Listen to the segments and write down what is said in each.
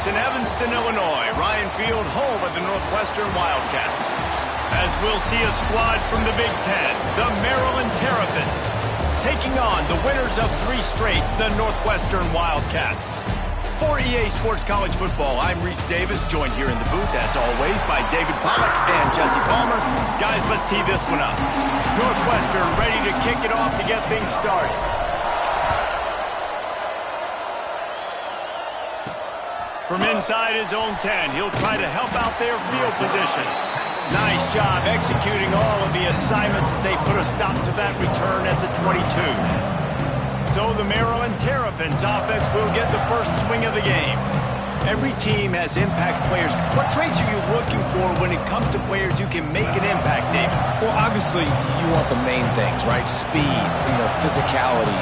It's in Evanston, Illinois, Ryan Field, home of the Northwestern Wildcats. As we'll see a squad from the Big Ten, the Maryland Terrapins, taking on the winners of 3 straight, the Northwestern Wildcats. For EA Sports College Football, I'm Reese Davis, joined here in the booth, as always, by David Pollack and Jesse Palmer. Guys, let's tee this one up. Northwestern ready to kick it off to get things started. From inside his own 10, he'll try to help out their field position. Nice job executing all of the assignments as they put a stop to that return at the 22. So the Maryland Terrapins offense will get the first swing of the game. Every team has impact players. What traits are you looking for when it comes to players who can make an impact, David? Well, obviously, you want the main things, right? Speed, physicality,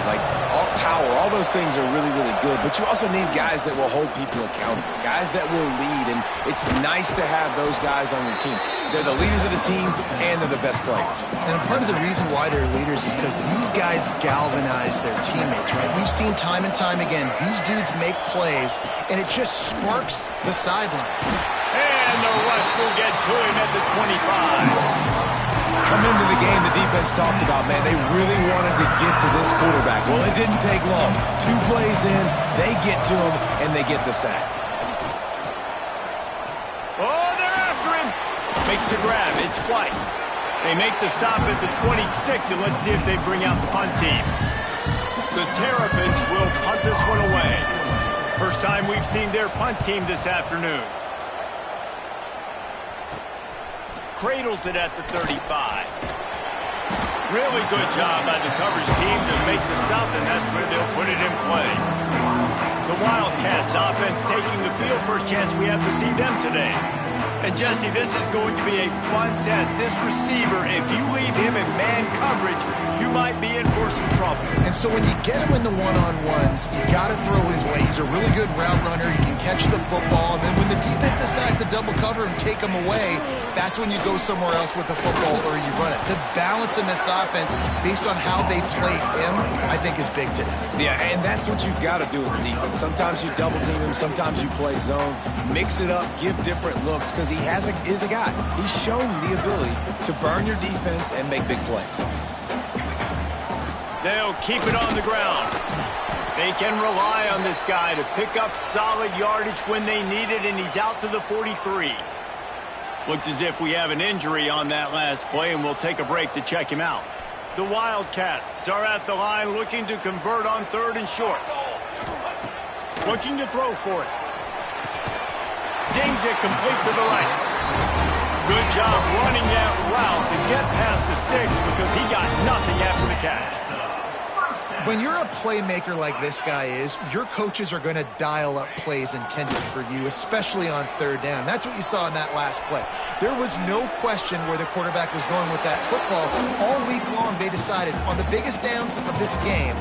all power. All those things are really, really good. But you also need guys that will hold people accountable, guys that will lead. And it's nice to have those guys on your team. They're the leaders of the team, and they're the best players. And part of the reason why they're leaders is because these guys galvanize their teammates, right? We've seen time and time again, these dudes make plays, and it just sparks the sideline. And the rush will get to him at the 25. Coming into the game, the defense talked about, man, they really wanted to get to this quarterback. Well, it didn't take long. 2 plays in, they get to him, and they get the sack. Oh, they're after him. Makes the grab. It's White. They make the stop at the 26, and let's see if they bring out the punt team. The Terrapins will punt this one away. First time we've seen their punt team this afternoon. Cradles it at the 35. Really good job by the coverage team to make the stop, and that's where they'll put it in play. The Wildcats offense taking the field. First chance we have to see them today. And Jesse, this is going to be a fun test. This receiver, if you leave him in man coverage, you might be in for some trouble. And so when you get him in the one-on-ones, you got to throw his way. He's a really good route runner. He can catch the football. And then when the defense decides to double cover and take him away, that's when you go somewhere else with the football or you run it. The balance in this offense, based on how they play him, I think is big today. Yeah, and that's what you've got to do as a defense. Sometimes you double team him, sometimes you play zone. Mix it up, give different looks, because he is a guy. He's shown the ability to burn your defense and make big plays. They'll keep it on the ground. They can rely on this guy to pick up solid yardage when they need it, and he's out to the 43. Looks as if we have an injury on that last play, and we'll take a break to check him out. The Wildcats are at the line looking to convert on 3rd and short. Looking to throw for it. Zings it complete to the right. Good job running that route to get past the sticks because he got nothing after the catch. When you're a playmaker like this guy is, your coaches are going to dial up plays intended for you, especially on 3rd down. That's what you saw in that last play. There was no question where the quarterback was going with that football. All week long, they decided on the biggest downs of this game,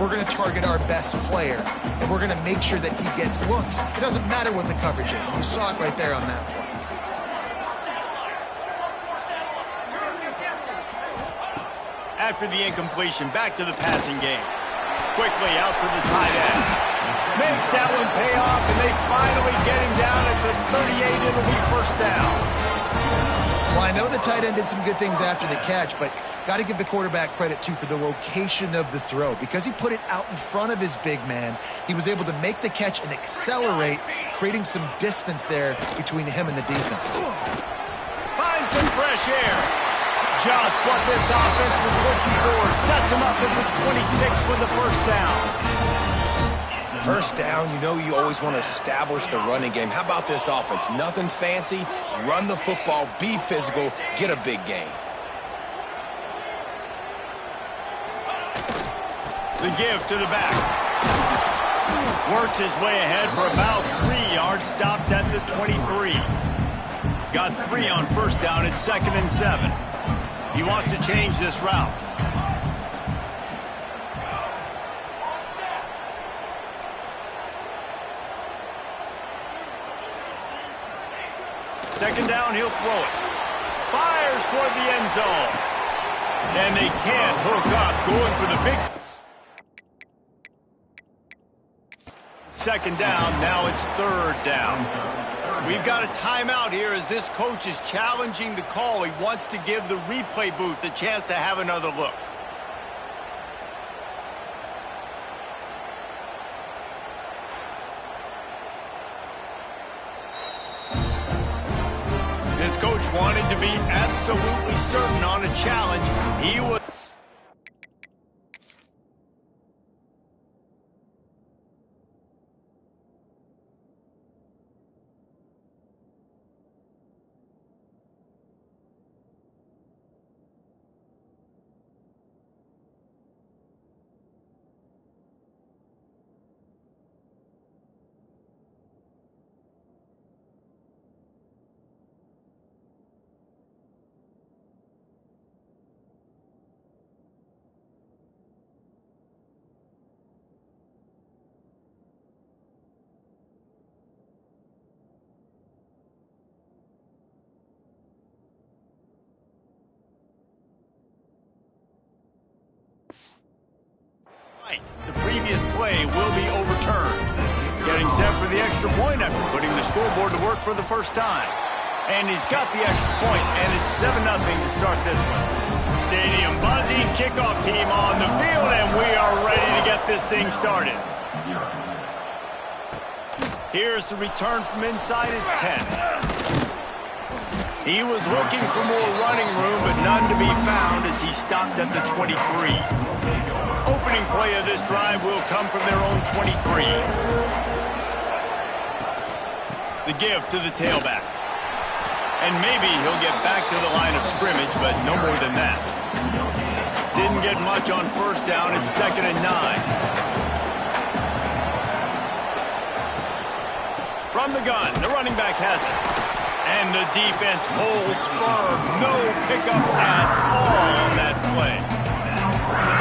we're going to target our best player, and we're going to make sure that he gets looks. It doesn't matter what the coverage is. You saw it right there on that play. After the incompletion, back to the passing game. Quickly out to the tight end. Makes that one pay off, and they finally get him down at the 38. It'll be first down. Well, I know the tight end did some good things after the catch, but got to give the quarterback credit, too, for the location of the throw. Because he put it out in front of his big man, he was able to make the catch and accelerate, creating some distance there between him and the defense. Find some fresh air. Just what this offense was looking for. Sets him up at the 26 with the first down. First down, you always want to establish the running game. How about this offense? Nothing fancy. Run the football, be physical, get a big gain. The give to the back. Works his way ahead for about 3 yards. Stopped at the 23. Got 3 on first down at 2nd and 7. He wants to change this route. Second down, he'll throw it. Fires toward the end zone. And they can't hook up, going for the big... second down. Now it's third down. We've got a timeout here as this coach is challenging the call. He wants to give the replay booth a chance to have another look. This coach wanted to be absolutely certain on a challenge. He was... The previous play will be overturned. Getting set for the extra point after putting the scoreboard to work for the first time. And he's got the extra point, and it's 7-0 to start this one. Stadium buzzing, kickoff team on the field, and we are ready to get this thing started. Here's the return from inside his 10. He was looking for more running room, but none to be found as he stopped at the 23. Opening play of this drive will come from their own 23. The give to the tailback. And maybe he'll get back to the line of scrimmage, but no more than that. Didn't get much on first down. It's 2nd and 9. From the gun, the running back has it. And the defense holds firm. No pickup at all on that play.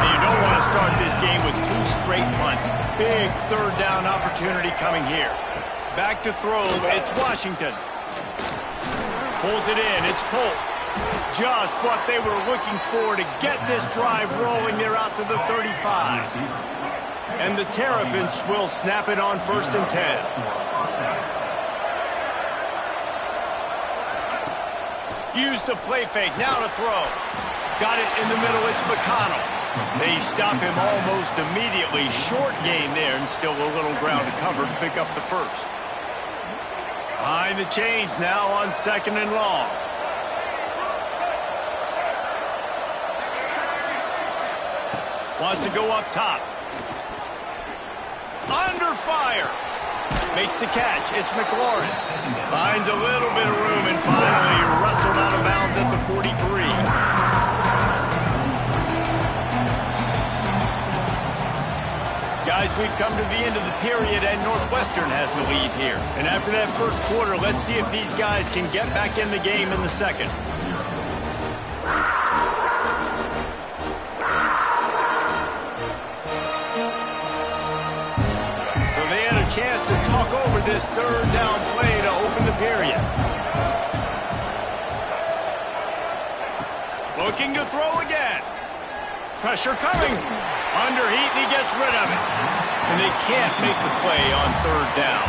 You don't want to start this game with 2 straight punts. Big third down opportunity coming here. Back to throw, it's Washington. Pulls it in, it's Polk. Just what they were looking for to get this drive rolling. They're out to the 35. And the Terrapins will snap it on 1st and 10. Use the play fake, now to throw. Got it in the middle, it's McConnell. They stop him almost immediately. Short gain there, and still a little ground to cover to pick up the first. Behind the chains now on 2nd and long. Wants to go up top. Under fire. Makes the catch. It's McLaurin. Finds a little bit of room and finally wrestled out of bounds at the 43. Guys, we've come to the end of the period and Northwestern has the lead here. And after that first quarter, let's see if these guys can get back in the game in the second. Chance to talk over this third down play to open the period. Looking to throw again. Pressure coming. Under heat, and he gets rid of it. And they can't make the play on third down.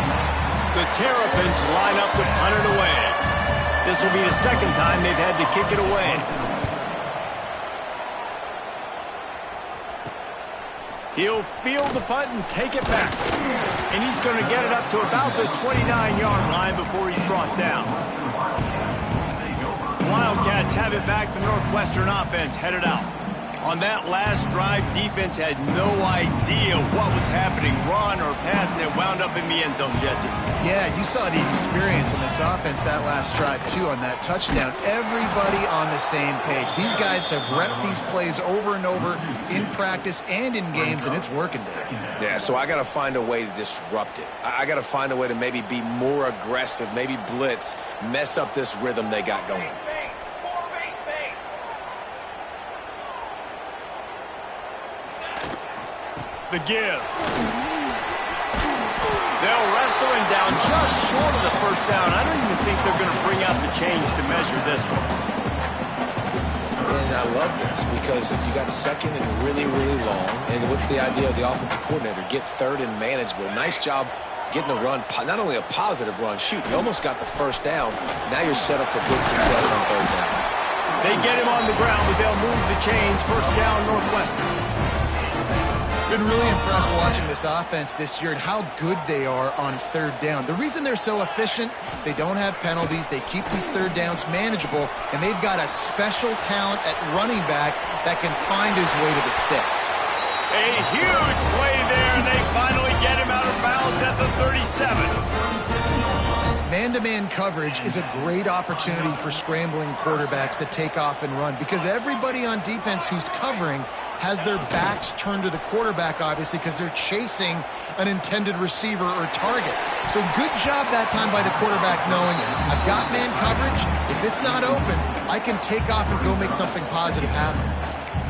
The Terrapins line up to punt it away. This will be the second time they've had to kick it away. He'll field the punt and take it back. And he's going to get it up to about the 29-yard line before he's brought down. Wildcats have it back. The Northwestern offense headed out. On that last drive, defense had no idea what was happening, run or pass, and it wound up in the end zone, Jesse. Yeah, you saw the experience in this offense that last drive, too, on that touchdown. Everybody on the same page. These guys have repped these plays over and over in practice and in games, and it's working there. Yeah, so I got to find a way to disrupt it. I got to find a way to maybe be more aggressive, maybe blitz, mess up this rhythm they got going. The give. They'll wrestle him down just short of the first down. I don't even think they're going to bring out the chains to measure this one. And I love this because you got 2nd and really, really long. And what's the idea of the offensive coordinator? Get 3rd and manageable. Nice job getting the run, not only a positive run, shoot, you almost got the first down. Now you're set up for good success on third down. They get him on the ground, but they'll move the chains. First down, Northwestern. Been really impressed watching this offense this year and how good they are on third down. The reason they're so efficient, they don't have penalties, they keep these third downs manageable, and they've got a special talent at running back that can find his way to the sticks. A huge play there, and they finally get him out of bounds at the 37. Man-to-man coverage is a great opportunity for scrambling quarterbacks to take off and run because everybody on defense who's covering has their backs turned to the quarterback, obviously, because they're chasing an intended receiver or target. So good job that time by the quarterback knowing I've got man coverage. If it's not open, I can take off and go make something positive happen.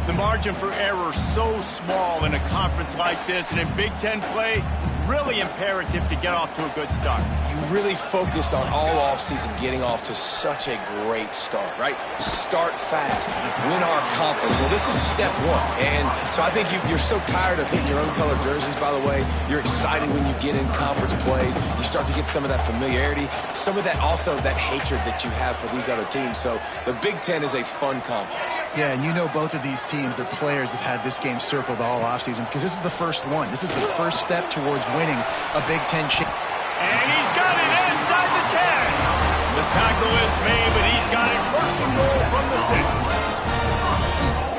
The margin for error so small in a conference like this, and in Big Ten play, really imperative to get off to a good start. You really focus on all offseason getting off to such a great start, right? Start fast, win our conference. Well, this is step one. And so I think you're so tired of hitting your own color jerseys, by the way. You're excited when you get in conference plays. You start to get some of that familiarity, some of that also that hatred that you have for these other teams. So the Big Ten is a fun conference. Yeah, and you know both of these teams, their players have had this game circled all offseason because this is the first one. This is the first step towards winning a Big Ten championship. And he's got it inside the 10. The tackle is made, but he's got it first and goal from the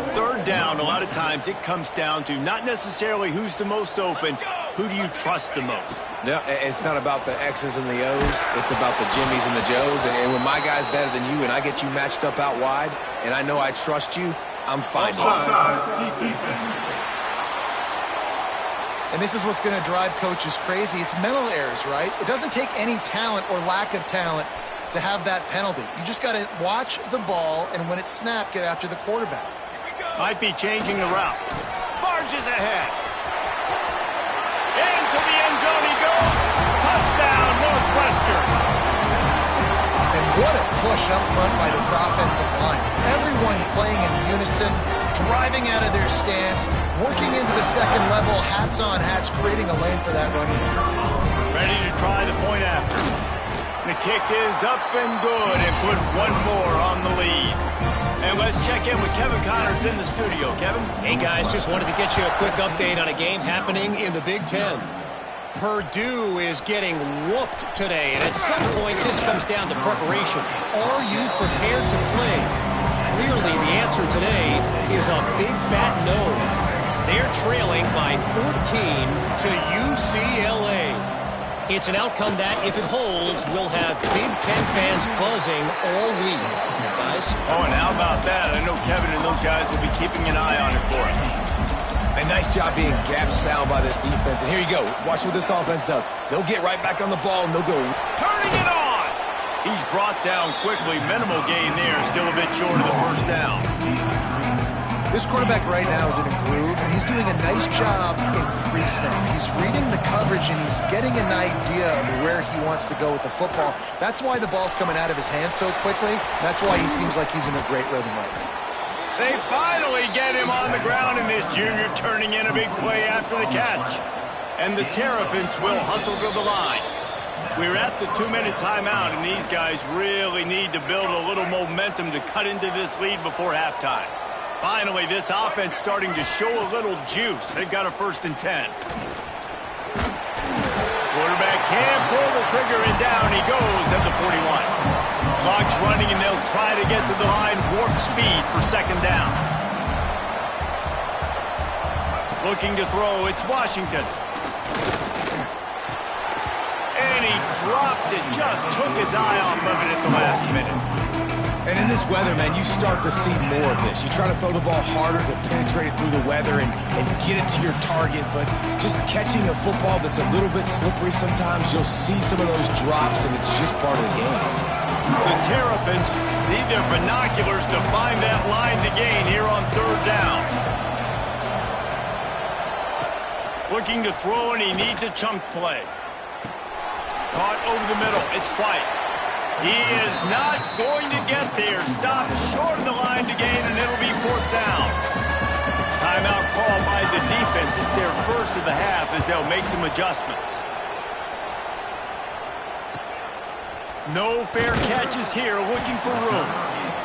6. Third down, a lot of times it comes down to not necessarily who's the most open, who do you trust the most? Yeah, it's not about the X's and the O's. It's about the Jimmies and the Joes. And when my guy's better than you and I get you matched up out wide and I know I trust you, I'm fine. And this is what's going to drive coaches crazy. It's mental errors, right? It doesn't take any talent or lack of talent to have that penalty. You just got to watch the ball, and when it's snapped, get after the quarterback. Might be changing the route. Barges ahead. Into the end zone he goes. Touchdown, Northwestern. And what a push up front by this offensive line. Everyone playing in unison, driving out of their stance, working into the second level, hats on hats, creating a lane for that running back. Ready to try the point after. The kick is up and good and put one more on the lead. And let's check in with Kevin Connors in the studio. Kevin? Hey, guys, just wanted to get you a quick update on a game happening in the Big Ten. Purdue is getting whooped today, and at some point this comes down to preparation. Are you prepared to play? Clearly, the answer today is a big fat no. They're trailing by 14 to UCLA. It's an outcome that, if it holds, will have Big Ten fans buzzing all week. Guys? Oh, and how about that? I know Kevin and those guys will be keeping an eye on it for us. A nice job being gap sound by this defense. And here you go. Watch what this offense does. They'll get right back on the ball, and they'll go. Turning it on! He's brought down quickly. Minimal gain there. Still a bit short of the first down. This quarterback right now is in a groove, and he's doing a nice job in pre-snap. He's reading the coverage, and he's getting an idea of where he wants to go with the football. That's why the ball's coming out of his hands so quickly. That's why he seems like he's in a great rhythm right now. They finally get him on the ground, and this junior turning in a big play after the catch. And the Terrapins will hustle to the line. We're at the 2-minute timeout, and these guys really need to build a little momentum to cut into this lead before halftime. Finally, this offense starting to show a little juice. They've got a 1st and 10. Quarterback can't pull the trigger, and down he goes at the 41. Clock's running, and they'll try to get to the line warp speed for 2nd down. Looking to throw, it's Washington. And he drops it, just took his eye off of it at the last minute. And in this weather, man, you start to see more of this. You try to throw the ball harder to penetrate it through the weather and get it to your target, but just catching a football that's a little bit slippery sometimes, you'll see some of those drops, and it's just part of the game. The Terrapins need their binoculars to find that line to gain here on 3rd down. Looking to throw, and he needs a chunk play. Caught over the middle. It's White. He is not going to get there. Stopped short of the line to gain, and it'll be 4th down. Timeout called by the defense. It's their first of the half as they'll make some adjustments. No fair catches here, looking for room.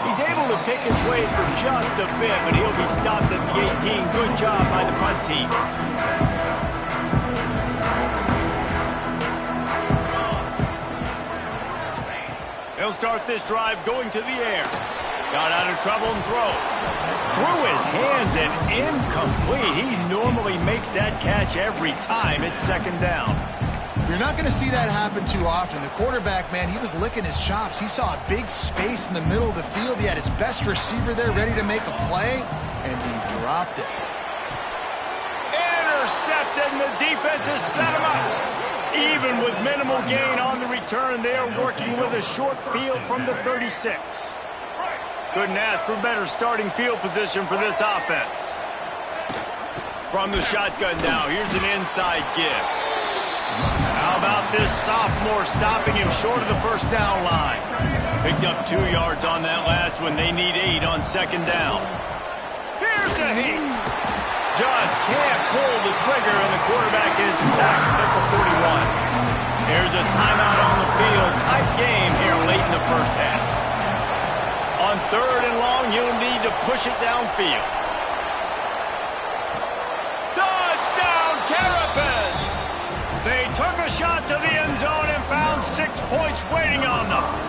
He's able to pick his way for just a bit, but he'll be stopped at the 18. Good job by the punt team. He'll start this drive going to the air. Got out of trouble and throws. Through his hands and incomplete. He normally makes that catch every time. It's second down. You're not going to see that happen too often. The quarterback, man, he was licking his chops. He saw a big space in the middle of the field. He had his best receiver there ready to make a play, and he dropped it. Intercepted, and the defense has set him up. Even with minimal gain on the return, they are working with a short field from the 36. Couldn't ask for better starting field position for this offense. From the shotgun now, here's an inside give. How about this sophomore stopping him short of the first down line? Picked up 2 yards on that last one. They need 8 on second down. Here's a heat. Just can't pull the trigger, and the quarterback is sacked at the 41. Here's a timeout on the field. Tight game here late in the first half. On third and long, you'll need to push it downfield. Touchdown, Terrapins! They took a shot to the end zone and found 6 points waiting on them.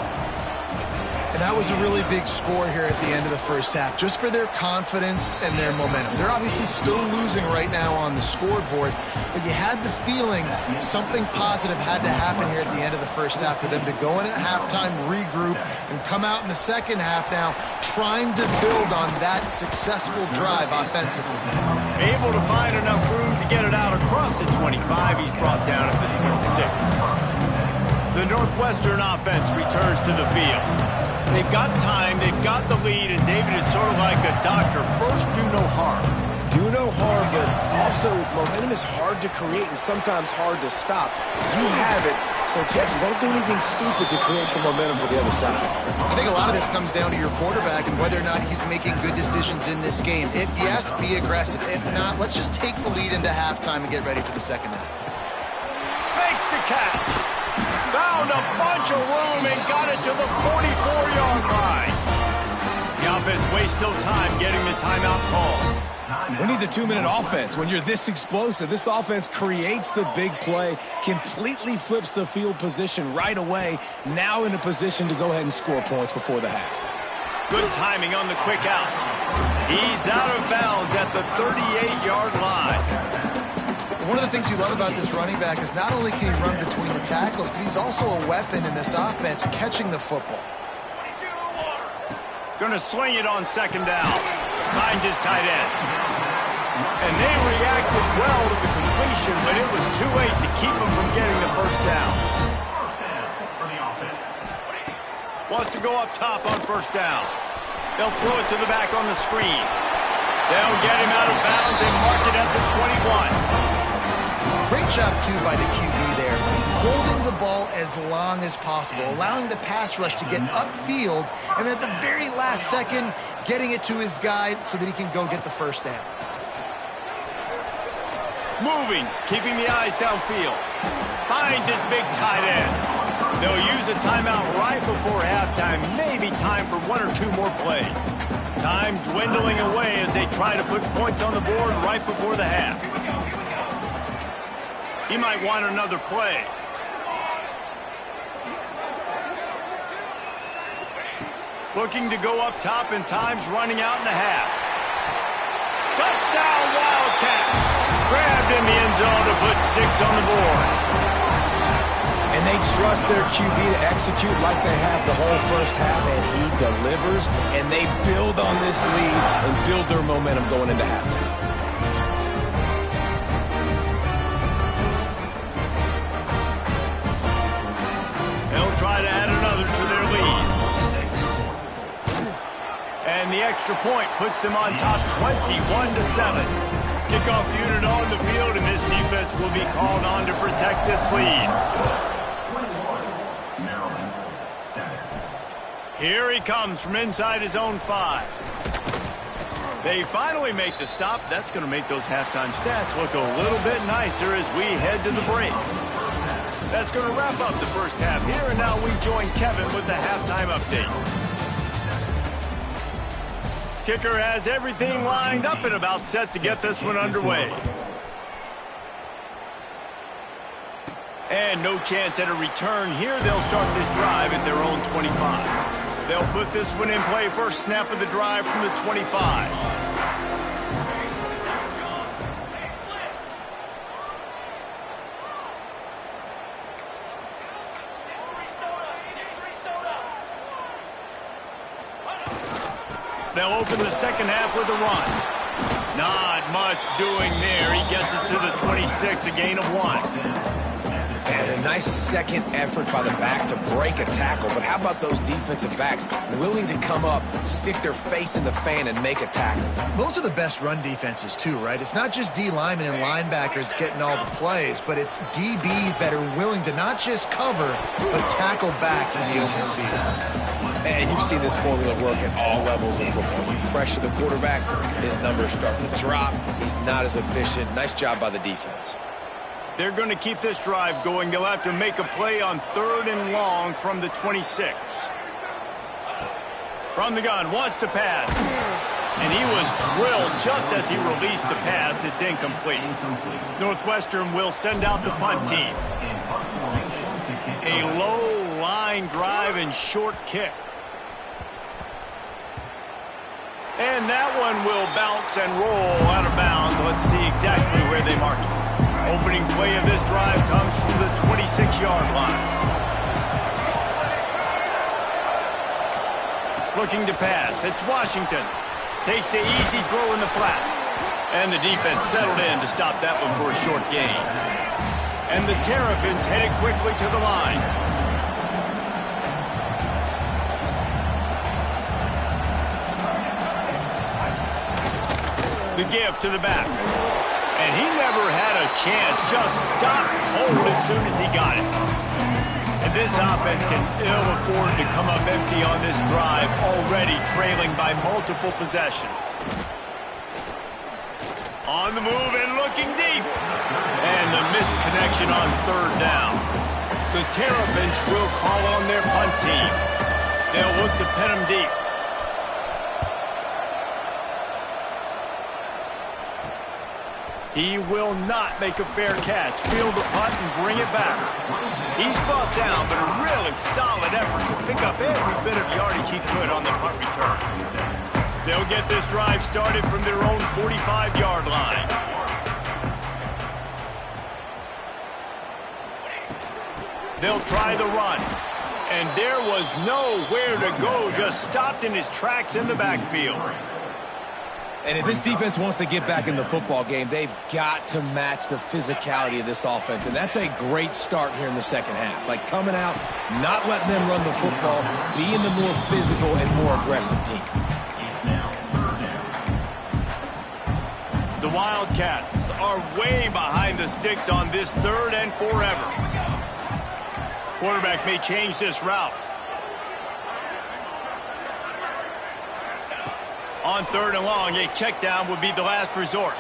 And that was a really big score here at the end of the first half, just for their confidence and their momentum. They're obviously still losing right now on the scoreboard, but you had the feeling something positive had to happen here at the end of the first half for them to go in at halftime, regroup, and come out in the second half now trying to build on that successful drive offensively. Able to find enough room to get it out across the 25. He's brought down at the 26. The Northwestern offense returns to the field. They've got time, they've got the lead, and David is sort of like a doctor. First, do no harm. Do no harm, but also momentum is hard to create and sometimes hard to stop. You have it, so Jesse, don't do anything stupid to create some momentum for the other side. I think a lot of this comes down to your quarterback and whether or not he's making good decisions in this game. If yes, be aggressive. If not, let's just take the lead into halftime and get ready for the second half. Makes the catch. Found a bunch of room and got it to the 44-yard line. The offense wastes no time getting the timeout call. Who needs a 2-minute offense? When you're this explosive, this offense creates the big play, completely flips the field position right away, now in a position to go ahead and score points before the half. Good timing on the quick out. He's out of bounds at the 38-yard line. One of the things you love about this running back is not only can he run between the tackles, but he's also a weapon in this offense catching the football. Going to swing it on second down. Finds his tight end. And they reacted well to the completion, but it was too late to keep him from getting the first down. Wants to go up top on first down. They'll throw it to the back on the screen. They'll get him out of bounds and mark it at the 21. Great job, too, by the QB there, holding the ball as long as possible, allowing the pass rush to get upfield, and at the very last second, getting it to his guy so that he can go get the first down. Moving, keeping the eyes downfield. Finds his big tight end. They'll use a timeout right before halftime, maybe time for 1 or 2 more plays. Time dwindling away as they try to put points on the board right before the half. He might want another play. Looking to go up top, and time's running out in the half. Touchdown, Wildcats! Grabbed in the end zone to put 6 on the board. And they trust their QB to execute like they have the whole first half, and he delivers, and they build on this lead and build their momentum going into halftime. They'll try to add another to their lead. And the extra point puts them on top 21-7. Kickoff unit on the field, and this defense will be called on to protect this lead. Here he comes from inside his own 5. They finally make the stop. That's going to make those halftime stats look a little bit nicer as we head to the break. That's going to wrap up the first half here, and now we join Kevin with the halftime update. Kicker has everything lined up and about set to get this one underway. And no chance at a return here. They'll start this drive at their own 25. They'll put this one in play first snap of the drive from the 25. They'll open the second half with a run. Not much doing there. He gets it to the 26, a gain of 1. And a nice second effort by the back to break a tackle. But how about those defensive backs willing to come up, stick their face in the fan, and make a tackle? Those are the best run defenses, too, right? It's not just D linemen and linebackers getting all the plays, but it's DBs that are willing to not just cover, but tackle backs in the open field. And you've seen this formula work at all levels of football. You pressure the quarterback, his numbers start to drop. He's not as efficient. Nice job by the defense. They're going to keep this drive going. They'll have to make a play on 3rd and long from the 26. From the gun, wants to pass. And he was drilled just as he released the pass. It's incomplete. Northwestern will send out the punt team. A low line drive and short kick. And that one will bounce and roll out of bounds. Let's see exactly where they mark it. Opening play of this drive comes from the 26-yard line. Looking to pass. It's Washington. Takes the easy throw in the flat. And the defense settled in to stop that one for a short gain. And the Terrapins headed quickly to the line. The give to the back. And he never had a chance. Just stopped cold as soon as he got it. And this offense can ill afford to come up empty on this drive, already trailing by multiple possessions. On the move and looking deep. And the misconnection on 3rd down. The Terrapins will call on their punt team. They'll look to pin them deep. He will not make a fair catch. Field the punt and bring it back. He's brought down, but a really solid effort to pick up every bit of yardage he could on the punt return. They'll get this drive started from their own 45-yard line. They'll try the run. And there was nowhere to go, just stopped in his tracks in the backfield. And if this defense wants to get back in the football game, they've got to match the physicality of this offense. And that's a great start here in the second half. Like coming out, not letting them run the football, being the more physical and more aggressive team. The Wildcats are way behind the sticks on this 3rd and forever. Quarterback may change this route. On 3rd and long, a check down would be the last resort.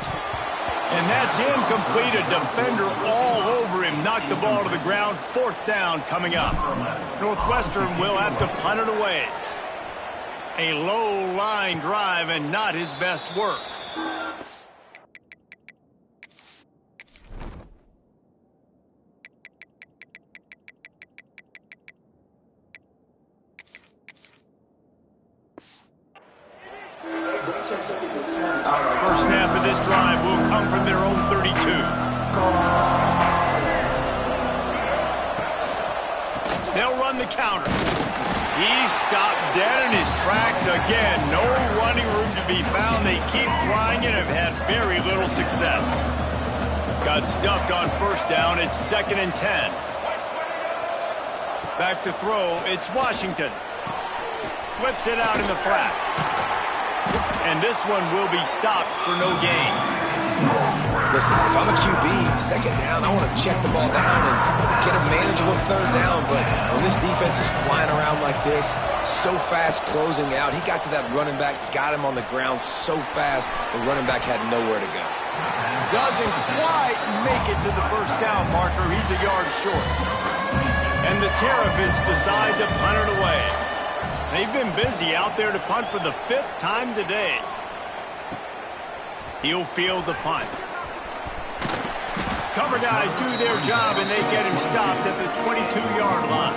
And that's incomplete. A defender all over him. Knocked the ball to the ground. 4th down coming up. Northwestern will have to punt it away. A low line drive and not his best work. First snap of this drive will come from their own 32. They'll run the counter. He's stopped dead in his tracks again. No running room to be found. They keep trying it and have had very little success. Got stuffed on 1st down. It's 2nd and 10. Back to throw. It's Washington. Flips it out in the flat. And this one will be stopped for no gain. Listen, if I'm a QB, second down, I want to check the ball down and get a manageable third down. But when this defense is flying around like this, so fast closing out, he got to that running back, got him on the ground so fast, the running back had nowhere to go. Doesn't quite make it to the first down marker. He's a yard short. And the Terrapins decide to punt it away. They've been busy out there to punt for the 5th time today. He'll field the punt. Cover guys do their job, and they get him stopped at the 22-yard line.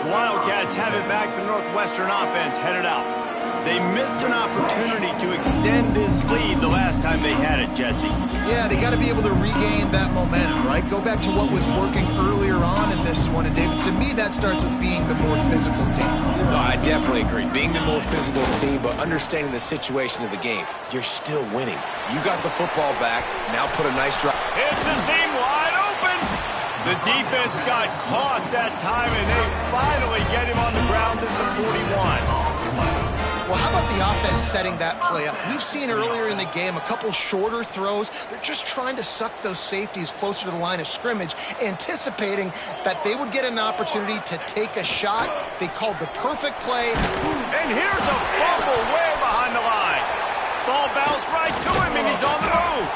The Wildcats have it back. The Northwestern offense headed out. They missed an opportunity to extend this lead the last time they had it, Jesse. Yeah, they got to be able to regain that momentum, right? Go back to what was working earlier on in this one. And, David, to me, that starts with being the more physical team. No, I definitely agree. Being the more physical team, but understanding the situation of the game. You're still winning. You got the football back. Now put a nice drive. It's a seam wide open. The defense got caught that time, and they finally get him on the ground at the 41. Well, how about the offense setting that play up? We've seen earlier in the game a couple shorter throws. They're just trying to suck those safeties closer to the line of scrimmage, anticipating that they would get an opportunity to take a shot. They called the perfect play. And here's a fumble way behind the line. Ball bounced right to him, and he's on the move.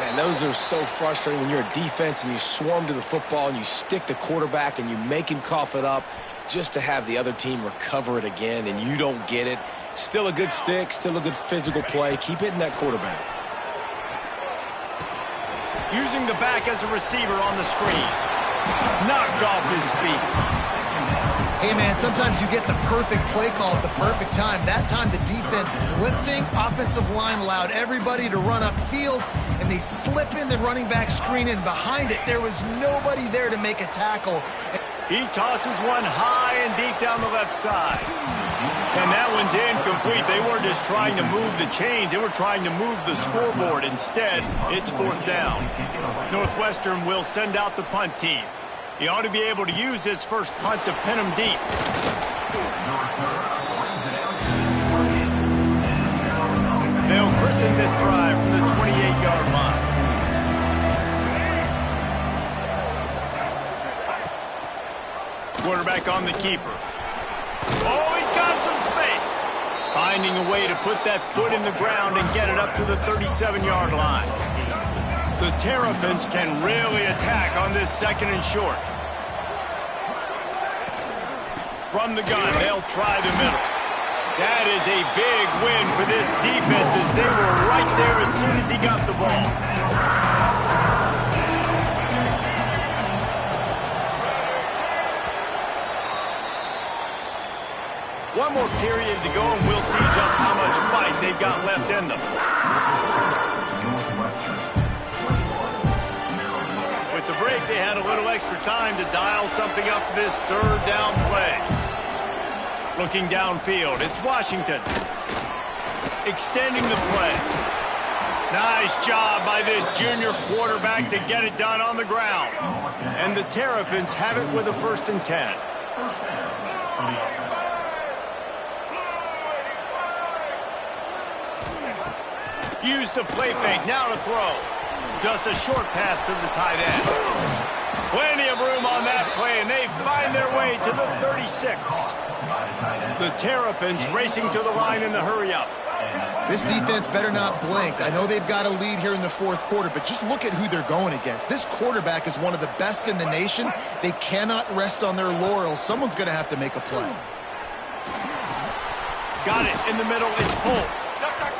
Man, those are so frustrating when you're a defense and you swarm to the football and you stick the quarterback and you make him cough it up, just to have the other team recover it again and you don't get it. Still a good stick, still a good physical play. Keep hitting that quarterback. Using the back as a receiver on the screen. Knocked off his feet. Hey, man, sometimes you get the perfect play call at the perfect time. That time the defense blitzing, offensive line allowed everybody to run upfield, and they slip in the running back screen, and behind it there was nobody there to make a tackle. He tosses one high and deep down the left side. And that one's incomplete. They weren't just trying to move the chains. They were trying to move the scoreboard. Instead, it's 4th down. Northwestern will send out the punt team. He ought to be able to use his first punt to pin him deep. They'll christen this drive from the 28-yard line. Quarterback on the keeper. Oh, he's got some space. Finding a way to put that foot in the ground and get it up to the 37-yard line. The Terrapins can really attack on this 2nd and short. From the gun, they'll try the middle. That is a big win for this defense as they were right there as soon as he got the ball. One more period to go, and we'll see just how much fight they've got left in them. With the break, they had a little extra time to dial something up for this 3rd down play. Looking downfield, it's Washington. Extending the play. Nice job by this junior quarterback to get it done on the ground. And the Terrapins have it with a 1st and 10. Use the play fake, now to throw. Just a short pass to the tight end. Plenty of room on that play, and they find their way to the 36. The Terrapins racing to the line in the hurry-up. This defense better not blink. I know they've got a lead here in the 4th quarter, but just look at who they're going against. This quarterback is one of the best in the nation. They cannot rest on their laurels. Someone's going to have to make a play. Got it in the middle. It's Polk.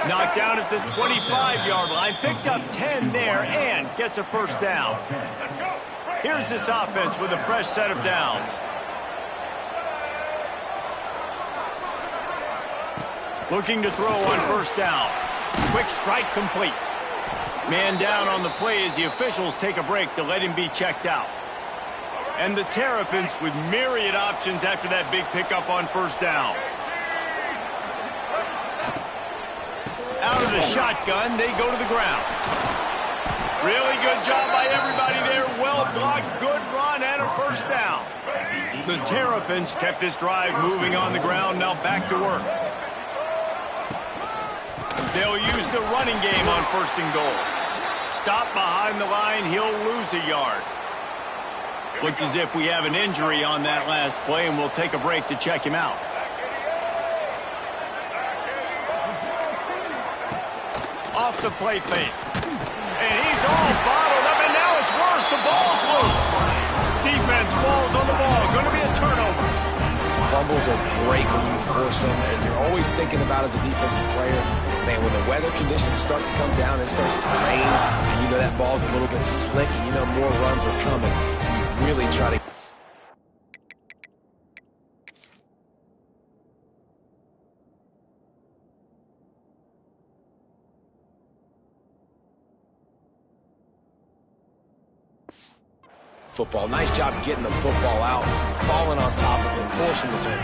Knocked down at the 25-yard line. Picked up 10 there and gets a 1st down. Here's this offense with a fresh set of downs. Looking to throw on 1st down. Quick strike complete. Man down on the play as the officials take a break to let him be checked out. And the Terrapins with myriad options after that big pickup on 1st down. Out of the shotgun, they go to the ground. Really good job by everybody there. Well blocked, good run, and a 1st down. The Terrapins kept this drive moving on the ground, now back to work. They'll use the running game on 1st and goal. Stop behind the line, he'll lose a yard. Looks as if we have an injury on that last play, and we'll take a break to check him out. Off the play fake. And he's all bottled up, and now it's worse. The ball's loose. Defense falls on the ball. Going to be a turnover. Fumbles are great when you force them, and you're always thinking about as a defensive player, man, when the weather conditions start to come down, it starts to rain, and you know that ball's a little bit slick, and you know more runs are coming. You really try to... Football. Nice job getting the football out, falling on top of him, forcing the turn.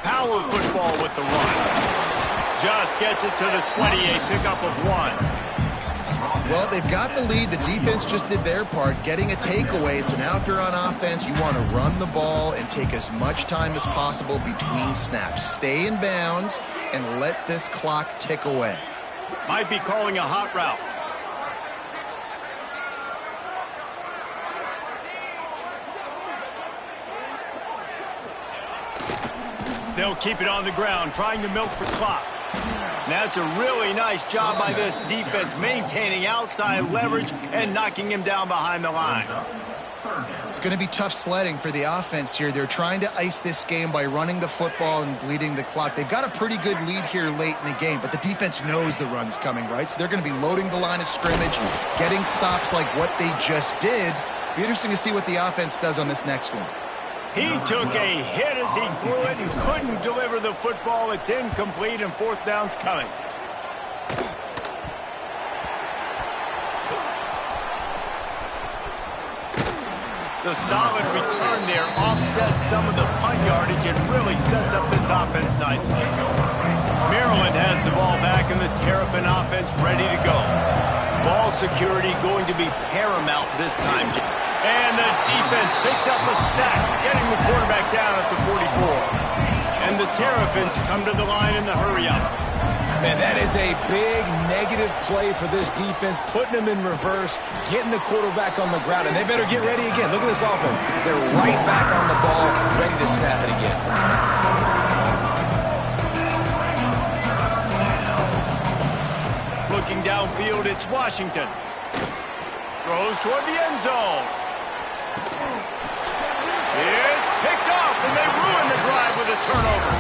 Power football with the run. Just gets it to the 28, pickup of 1. Well, they've got the lead. The defense just did their part, getting a takeaway. So now if you're on offense, you want to run the ball and take as much time as possible between snaps. Stay in bounds and let this clock tick away. Might be calling a hot route. They'll keep it on the ground, trying to milk the clock. That's a really nice job by this defense, maintaining outside leverage and knocking him down behind the line. It's going to be tough sledding for the offense here. They're trying to ice this game by running the football and bleeding the clock. They've got a pretty good lead here late in the game, but the defense knows the run's coming, right? So they're going to be loading the line of scrimmage, getting stops like what they just did. Be interesting to see what the offense does on this next one. He took a hit as he threw it and couldn't deliver the football. It's incomplete, and 4th down's coming. The solid return there offsets some of the punt yardage and really sets up this offense nicely. Maryland has the ball back, and the Terrapin offense ready to go. Ball security going to be paramount this time. And the defense picks up a sack, getting the quarterback down at the 44. And the Terrapins come to the line in the hurry-up. Man, that is a big negative play for this defense, putting them in reverse, getting the quarterback on the ground, and they better get ready again. Look at this offense. They're right back on the ball, ready to snap it again. Looking downfield, it's Washington. Throws toward the end zone. It's picked off, and they ruin the drive with a turnover.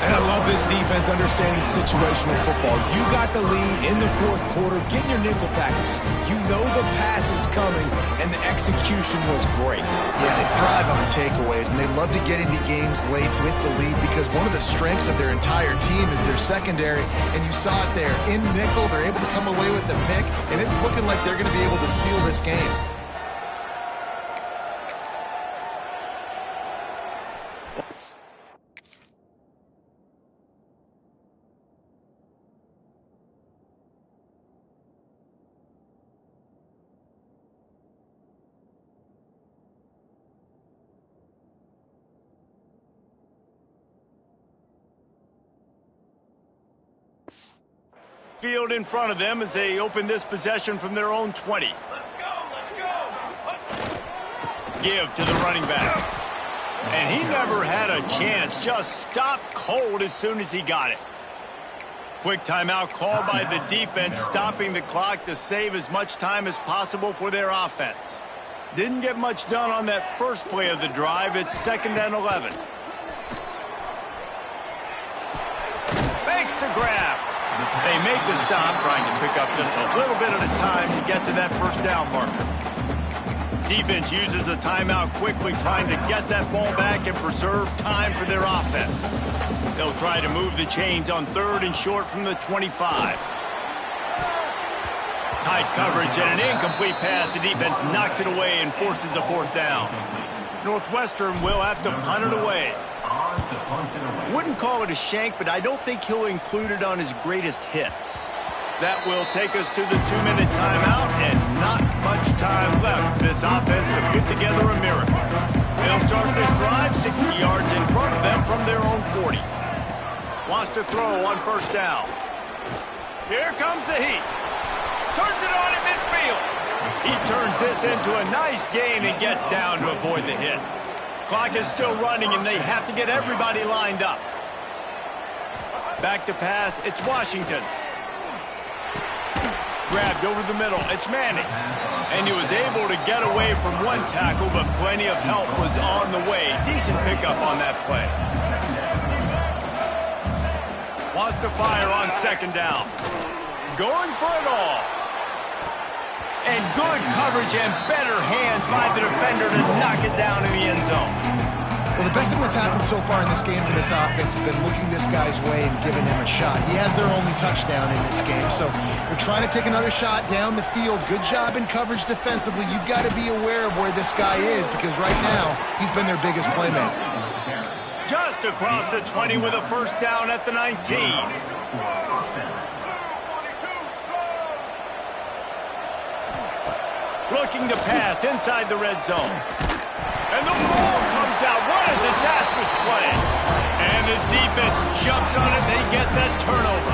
And I love this defense understanding situational football. You got the lead in the 4th quarter, getting your nickel packages. You know the pass is coming, and the execution was great. Yeah, they thrive on takeaways, and they love to get into games late with the lead because one of the strengths of their entire team is their secondary, and you saw it there. In nickel, they're able to come away with the pick, and it's looking like they're going to be able to seal this game. Field in front of them as they open this possession from their own 20. Let's go! Give to the running back. And he never had a chance. Just stopped cold as soon as he got it. Quick timeout called by the defense, stopping the clock to save as much time as possible for their offense. Didn't get much done on that first play of the drive. It's 2nd and 11. Fakes to grab. They make the stop, trying to pick up just a little bit at a time to get to that 1st down marker. Defense uses a timeout quickly, trying to get that ball back and preserve time for their offense. They'll try to move the chains on 3rd and short from the 25. Tight coverage and an incomplete pass. The defense knocks it away and forces a 4th down. Northwestern will have to punt it away. Wouldn't call it a shank, but I don't think he'll include it on his greatest hits. That will take us to the 2-minute timeout, and not much time left for this offense to put together a miracle. They'll start this drive 60 yards in front of them from their own 40. Wants to throw on first down. Here comes the heat. Turns it on at midfield. He turns this into a nice gain and gets down to avoid the hit. Clock is still running, and they have to get everybody lined up. Back to pass. It's Washington. Grabbed over the middle. It's Manning. And he was able to get away from one tackle, but plenty of help was on the way. Decent pickup on that play. Wants to fire on second down. Going for it all. And good coverage and better hands by the defender to knock it down in the end zone. Well, the best thing that's happened so far in this game for this offense has been looking this guy's way and giving him a shot. He has their only touchdown in this game, so they're trying to take another shot down the field. Good job in coverage defensively. You've got to be aware of where this guy is because right now he's been their biggest playmaker. Just across the 20 with a first down at the 19. Looking to pass inside the red zone. And the ball comes out. What a disastrous play. And the defense jumps on it. They get that turnover.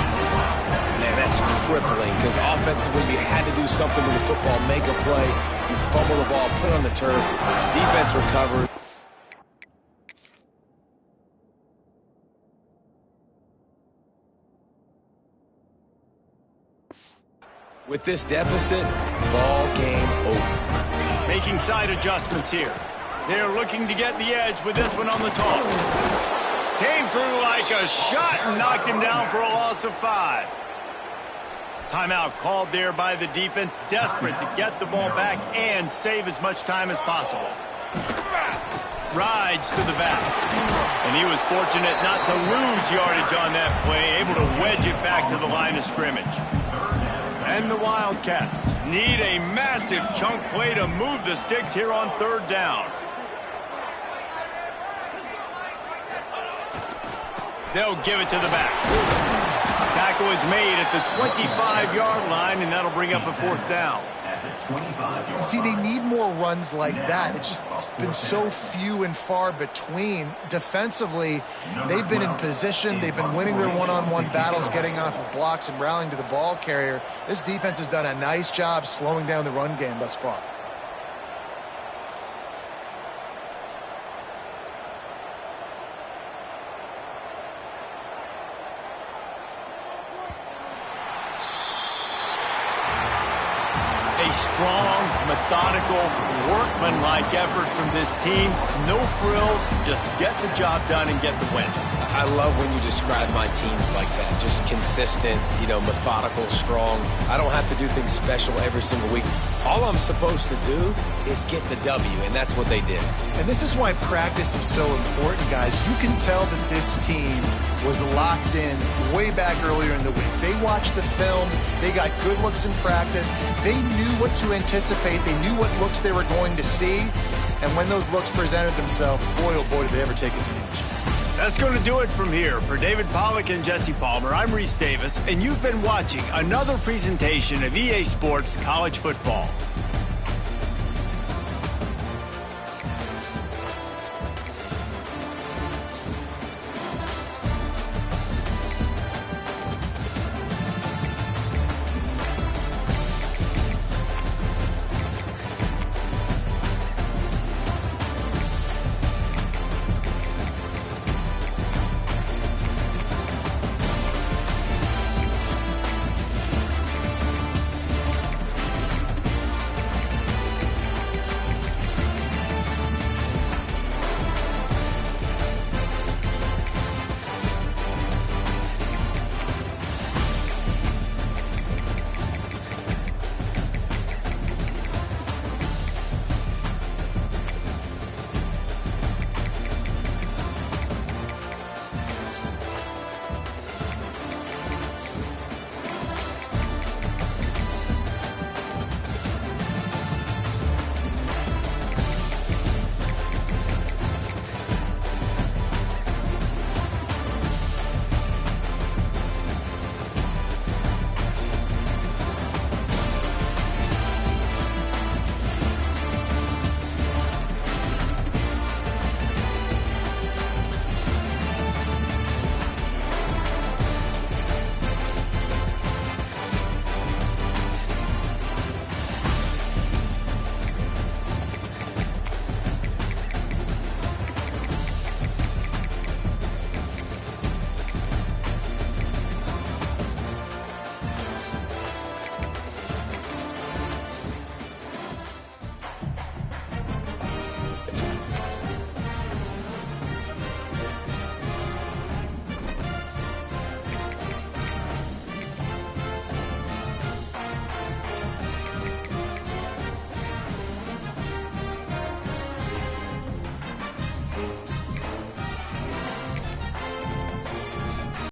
Man, that's crippling because offensively you had to do something with the football, make a play. You fumble the ball, put it on the turf. Defense recovered. With this deficit, ball game over. Making side adjustments here. They're looking to get the edge with this one on the toss. Came through like a shot and knocked him down for a loss of 5. Timeout called there by the defense, desperate to get the ball back and save as much time as possible. Rides to the back. And he was fortunate not to lose yardage on that play, able to wedge it back to the line of scrimmage. And the Wildcats need a massive chunk play to move the sticks here on third down. They'll give it to the back. Tackle is made at the 25-yard line, and that'll bring up a fourth down. See, they need more runs like that. It's been so few and far between. Defensively, they've been in position. They've been winning their one-on-one battles, getting off of blocks and rallying to the ball carrier. This defense has done a nice job slowing down the run game thus far. Strong, methodical, workmanlike effort from this team. No frills, just get the job done and get the win. I love when you describe my teams like that. Just consistent, methodical, strong. I don't have to do things special every single week. All I'm supposed to do is get the W, and that's what they did. And this is why practice is so important, guys. You can tell that this team was locked in way back earlier in the week. They watched the film. They got good looks in practice. They knew what to anticipate. They knew what looks they were going to see. And when those looks presented themselves, boy, oh boy, did they ever take advantage. That's going to do it from here. For David Pollack and Jesse Palmer, I'm Reese Davis, and you've been watching another presentation of EA Sports College Football.